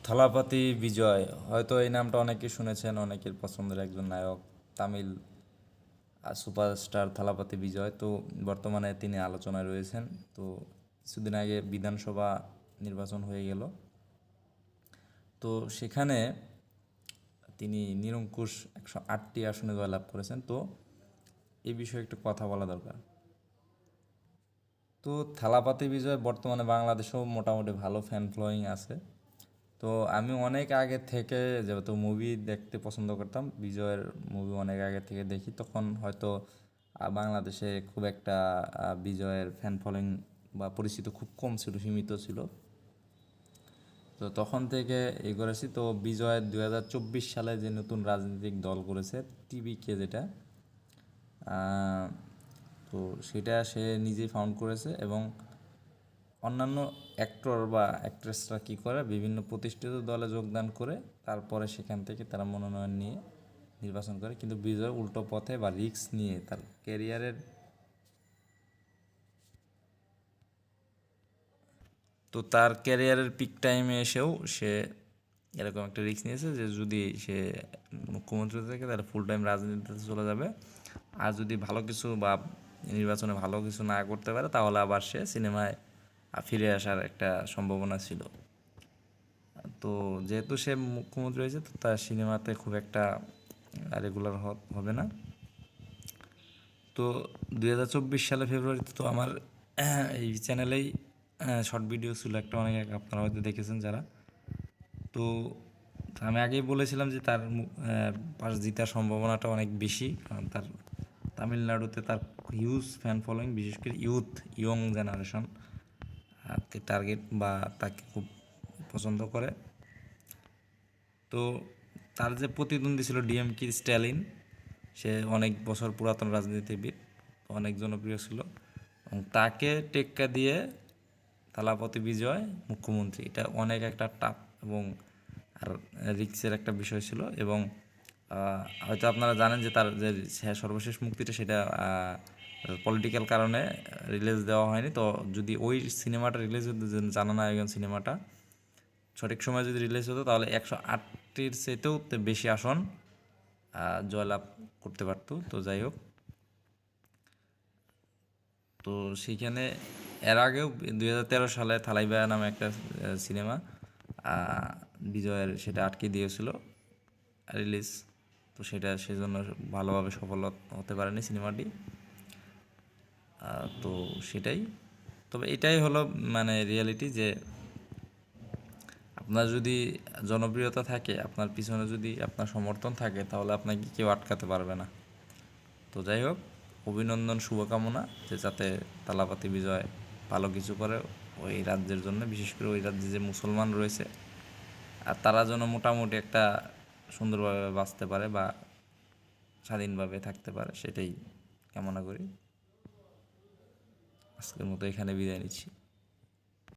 থালাপতি বিজয়, হয়তো এই নামটা অনেকে শুনেছেন, অনেকের পছন্দের একজন নায়ক। তামিল সুপারস্টার থালাপতি বিজয়। তো বর্তমানে তিনি আলোচনায় রয়েছেন। তো কিছুদিন আগে বিধানসভা নির্বাচন হয়ে গেল। তো সেখানে তিনি নিরঙ্কুশ 108টি আসনে জয়লাভ করেছেন। তো এই বিষয়ে একটু কথা বলা দরকার। তো থালাপতি বিজয় বর্তমানে বাংলাদেশেও মোটামুটি ভালো ফ্যান ফলোয়িং আছে। তো আমি অনেক আগে থেকে যেহেতু মুভি দেখতে পছন্দ করতাম, বিজয়ের মুভি অনেক আগে থেকে দেখি, তখন হয়তো বাংলাদেশে খুব একটা বিজয়ের ফ্যান ফলোয়িং বা পরিচিত খুব কম ছিল, সীমিত ছিল। তো তখন থেকে এই করেছি। তো বিজয় 2024 সালে যে নতুন রাজনৈতিক দল করেছে টিবিকে, যেটা তো সেটা সে নিজেই ফাউন্ড করেছে। এবং অন্যান্য অ্যাক্টর বা অ্যাক্ট্রেসরা কী করে, বিভিন্ন প্রতিষ্ঠিত দলে যোগদান করে তারপরে সেখান থেকে তারা মনোনয়ন নিয়ে নির্বাচন করে। কিন্তু বিজয় উল্টো পথে বা রিস্ক নিয়ে তার ক্যারিয়ারের, তো তার ক্যারিয়ারের পিক টাইমে এসেও সে এরকম একটা রিস্ক নিয়েছে যে যদি সে মুখ্যমন্ত্রী থাকে তাহলে ফুল টাইম রাজনীতিতে চলে যাবে, আর যদি ভালো কিছু বা নির্বাচনে ভালো কিছু না করতে পারে তাহলে আবার সে সিনেমায় ফিরে আসার একটা সম্ভাবনা ছিল। তো যেহেতু সে মুখ্যমন্ত্রী হয়েছে, তো তার সিনেমাতে খুব একটা রেগুলার হবে না। তো 2024 সালে ফেব্রুয়ারিতে তো আমার এই চ্যানেলেই শর্ট ভিডিও ছিল একটা, অনেক আগে, আপনারা হয়তো দেখেছেন যারা। তো আমি আগেই বলেছিলাম যে তার পাশ জিতার সম্ভাবনাটা অনেক বেশি, কারণ তার তামিলনাড়ুতে তার হিউজ ফ্যান ফলোয়িং, বিশেষ করে ইয়ং জেনারেশন টার্গেট বা তাকে খুব পছন্দ করে। তো তার যে প্রতিদ্বন্দ্বী ছিল ডিএমকে স্ট্যালিন, সে অনেক বছর পুরাতন রাজনীতিবিদ, অনেক জনপ্রিয় ছিল, এবং তাকে টেক্কা দিয়ে থালাপতি বিজয় মুখ্যমন্ত্রী, এটা অনেক একটা টাফ এবং আর রিক্সের একটা বিষয় ছিল। এবং হয়তো আপনারা জানেন যে তার যে সর্বশেষ মুক্তিটা, সেটা পলিটিক্যাল কারণে রিলিজ দেওয়া হয়নি। তো যদি ওই সিনেমাটা রিলিজ হতো, জানানায়কন সিনেমাটা সঠিক সময় যদি রিলিজ হতো, তাহলে 108টির চেয়েতেও বেশি আসন জয়লাভ করতে পারতো। তো যাই হোক, তো সেইখানে এর আগেও 2013 সালে থালাইবা নামে একটা সিনেমা বিজয়ের, সেটা আটকে দিয়েছিল রিলিজ। তো সেটা সেজন্য ভালোভাবে সফল হতে পারেনি সিনেমাটি। তো সেটাই, তবে এটাই হলো মানে রিয়ালিটি, যে আপনার যদি জনপ্রিয়তা থাকে, আপনার পিছনে যদি আপনার সমর্থন থাকে, তাহলে আপনাকে কেউ আটকাতে পারবে না। তো যাই হোক, অভিনন্দন, শুভকামনা যে যাতে থালাপতি বিজয় ভালো কিছু করে ওই রাজ্যের জন্য, বিশেষ করে ওই রাজ্যে যে মুসলমান রয়েছে, আর তারা যেন মোটামুটি একটা সুন্দরভাবে বাঁচতে পারে বা স্বাধীনভাবে থাকতে পারে, সেটাই কামনা করি। আজকের মতো এখানে বিদায় নিচ্ছি।